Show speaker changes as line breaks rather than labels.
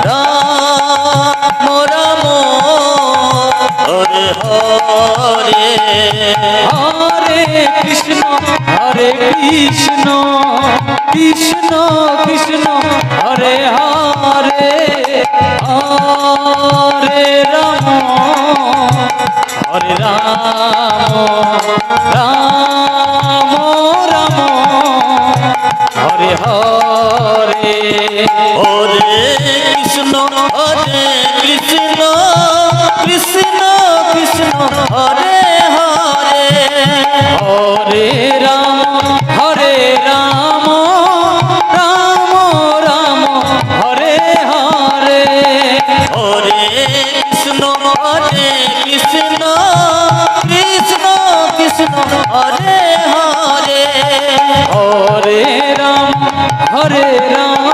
Ram Ram Hare Hare
Hare Krishna Krishna Krishna Hare Hare Hare Ram Ram Ram Hare Hare
Hare Krishna Krishna Krishna Hare Hare
Hare Ram Ram Ram Hare Hare
Hare Krishna Krishna Krishna Hare Hare
Hare Ram